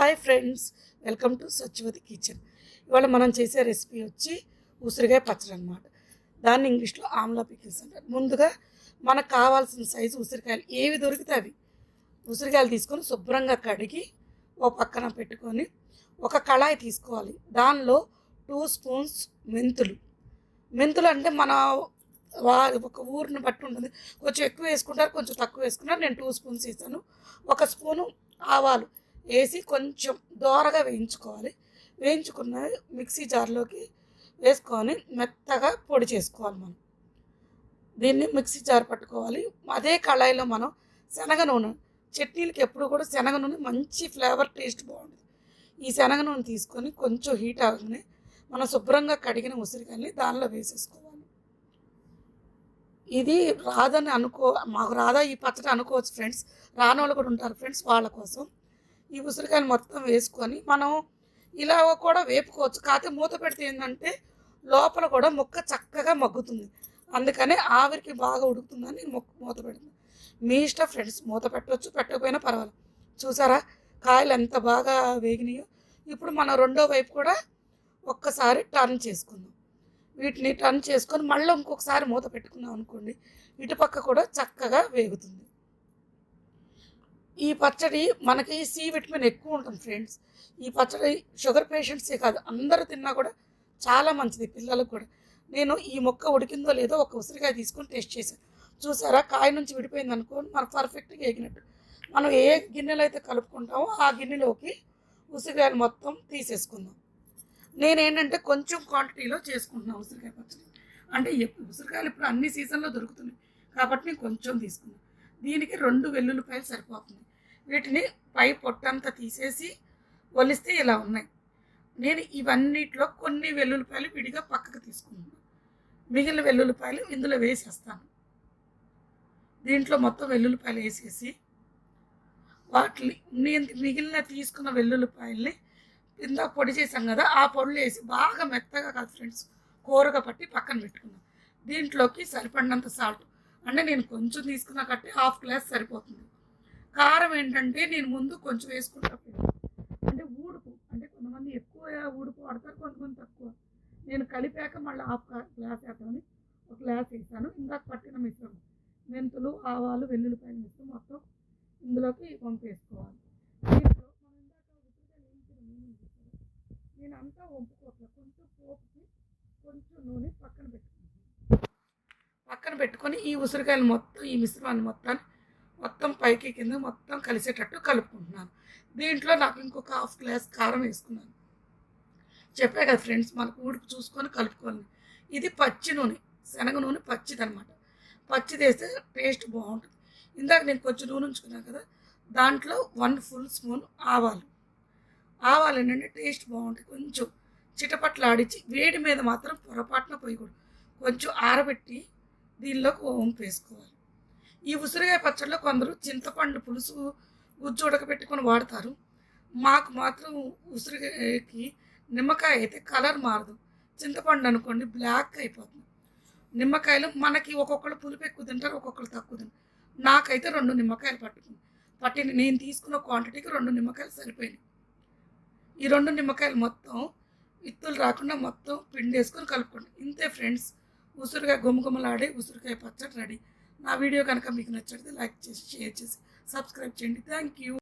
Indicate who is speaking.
Speaker 1: Hi friends, welcome to Satyavathi kitchen. ఇవాళ మనం చేసే రెసిపీ వచ్చి ఉసిరికాయ పచ్చడి అనమాట. దాన్ని ఇంగ్లీష్లో ఆమ్లా పికిల్స్ అంటారు. ముందుగా మనకు కావాల్సిన సైజు ఉసిరికాయలు ఏవి దొరికితే అవి ఉసిరికాయలు తీసుకొని శుభ్రంగా కడిగి ఓ పక్కన పెట్టుకొని ఒక కళాయి తీసుకోవాలి. దానిలో 2 స్పూన్స్ మెంతులు అంటే మన ఒక ఊరిని బట్టి ఉంటుంది. కొంచెం ఎక్కువ వేసుకుంటారు, కొంచెం తక్కువ వేసుకున్నారు. నేను 2 స్పూన్స్ వేసాను. 1 స్పూను ఆవాలు వేసి కొంచెం దోరగా వేయించుకోవాలి. వేయించుకున్న మిక్సీ జార్లోకి వేసుకొని మెత్తగా పొడి చేసుకోవాలి. మనం దీన్ని మిక్సీ జార్ పట్టుకోవాలి. అదే కళాయిలో మనం శనగ నూనె, చట్నీలకి ఎప్పుడు కూడా శనగ నూనె మంచి ఫ్లేవర్, టేస్ట్ బాగుంటుంది. ఈ శనగ నూనె తీసుకొని కొంచెం హీట్ అవగానే మనం శుభ్రంగా కడిగిన ఉసిరికాయని దానిలో వేసేసుకోవాలి. ఇది రాదని మాకు రాదా ఈ పచ్చడి అనుకోవచ్చు ఫ్రెండ్స్. రాని వాళ్ళు కూడా ఉంటారు ఫ్రెండ్స్. వాళ్ళ కోసం ఈ ఉసిరికాయలు మొత్తం వేసుకొని మనం ఇలా కూడా వేపుకోవచ్చు. కాకపోతే మూత పెడితే ఏంటంటే లోపల కూడా ముక్క చక్కగా మగ్గుతుంది. అందుకనే ఆవిరికి బాగా ఉడుకుతుందని మూత పెడుతుంది. మీ ఇష్టం ఫ్రెండ్స్, మూత పెట్టవచ్చు, పెట్టకపోయినా పర్వాలేదు. చూసారా కాయలు ఎంత బాగా వేగినాయో. ఇప్పుడు మనం రెండో వైపు కూడా ఒక్కసారి టర్న్ చేసుకుందాం. వీటిని టర్న్ చేసుకొని మళ్ళీ ఇంకొకసారి మూత పెట్టుకున్నాం అనుకోండి, ఇటుపక్క కూడా చక్కగా వేగుతుంది. ఈ పచ్చడి మనకి సి విటమిన్ ఎక్కువ ఉంటుంది ఫ్రెండ్స్. ఈ పచ్చడి షుగర్ పేషెంట్సే కాదు, అందరూ తిన్నా కూడా చాలా మంచిది, పిల్లలకు కూడా. నేను ఈ మొక్క ఉడికిందో లేదో ఒక ఉసిరికాయ తీసుకొని టేస్ట్ చేశాను. చూసారా కాయ నుంచి విడిపోయింది అనుకోండి, మనకు పర్ఫెక్ట్గా ఎగినట్టు. మనం ఏ గిన్నెలో అయితే కలుపుకుంటామో ఆ గిన్నెలోకి ఉసిరికాయలు మొత్తం తీసేసుకుందాం. నేనేంటంటే కొంచెం క్వాంటిటీలో చేసుకుంటున్నాను ఉసిరికాయ పచ్చడి. అంటే ఉసిరికాయలు ఇప్పుడు అన్ని సీజన్లో దొరుకుతున్నాయి కాబట్టి నేను కొంచెం తీసుకున్నాను. దీనికి 2 వెల్లుల్లిపాయలు సరిపోతుంది. వీటిని పై పొట్టంతా తీసేసి ఒలిస్తే ఇలా ఉన్నాయి. నేను ఇవన్నిట్లో కొన్ని వెల్లుల్లిపాయలు విడిగా పక్కకు తీసుకున్నాను. మిగిలిన వెల్లుల్లిపాయలు ఇందులో వేసేస్తాను. దీంట్లో మొత్తం వెల్లుల్లిపాయలు వేసేసి వాటిని మిగిలిన తీసుకున్న వెల్లుల్లిపాయల్ని ఇందాక పొడి చేసాం కదా, ఆ పొడులు వేసి బాగా మెత్తగా కాదు ఫ్రెండ్స్, కూరగా పట్టి పక్కన పెట్టుకున్నాం. దీంట్లోకి సరిపడినంత సాల్ట్, అంటే నేను కొంచెం తీసుకున్నా కట్టి 1/2 గ్లాస్ సరిపోతుంది. కారం ఏంటంటే నేను ముందు కొంచెం వేసుకుంటా, అంటే ఊడుపు, అంటే కొంతమంది ఎక్కువ ఊడుపు వాడతారు, కొంతమంది తక్కువ. నేను కలిపాక మళ్ళీ 1/2 గ్లాస్ వేద్దామని 1 గ్లాస్ వేసాను. ఇందాక పట్టిన మిశ్రమం మెంతులు, ఆవాలు, వెల్లుల్లిపాయలు మిశ్రమం మొత్తం ఇందులోకి వంపేసుకోవాలి. దీంట్లో మనం ఇందాక ఉసిరికాయలు వేయించిన నూనె చూసారు, నేను అంతా వంపుకోవట్లేదు. కొంచెం పోపుకి కొంచెం నూనె పక్కన పెట్టుకొని ఈ ఉసిరికాయలు మొత్తం, ఈ మిశ్రమాన్ని మొత్తం పైకి కింద మొత్తం కలిసేటట్టు కలుపుకుంటున్నాను. దీంట్లో నాకు ఇంకొక 1/2 గ్లాస్ కారం వేసుకున్నాను. చెప్పే కదా ఫ్రెండ్స్, మనకు ఉడుపు చూసుకొని కలుపుకోవాలి. ఇది పచ్చి నూనె, శనగ నూనె పచ్చిదనమాట. పచ్చిది వేస్తే టేస్ట్ బాగుంటుంది. ఇందాక నేను కొంచెం నూనె ఉంచుకున్నాను కదా, దాంట్లో 1 ఫుల్ స్పూన్ ఆవాలు ఏంటంటే టేస్ట్ బాగుంటుంది. కొంచెం చిటపట్లు ఆడించి వేడి మీద మాత్రం పొరపాటున పోయకూడదు, కొంచెం ఆరబెట్టి దీనిలోకి వంపేసుకోవాలి. ఈ ఉసిరికాయ పచ్చడిలో కొందరు చింతపండు పులుసు గుజ్జు ఉడకబెట్టుకొని వాడతారు. మాకు మాత్రం ఉసిరికాయకి నిమ్మకాయ అయితే కలర్ మారదు. చింతపండు అనుకోండి బ్లాక్ అయిపోతుంది. నిమ్మకాయలు మనకి ఒక్కొక్కరు పులుపు ఎక్కువ తింటారు, ఒక్కొక్కరు తక్కువ తింటారు. నాకైతే 2 నిమ్మకాయలు పట్టిన నేను తీసుకున్న క్వాంటిటీకి 2 నిమ్మకాయలు సరిపోయినాయి. ఈ 2 నిమ్మకాయలు మొత్తం ఇత్తులు రాకుండా మొత్తం పిండి వేసుకొని కలుపుకోండి. ఇంతే ఫ్రెండ్స్, ఉసిరికాయ గుమగుమలాడే ఉసిరికాయ పచ్చడి రెడీ. నా వీడియో కనుక మీకు నచ్చితే లైక్ చేసి, షేర్ చేసి, సబ్స్క్రైబ్ చేయండి. Thank you.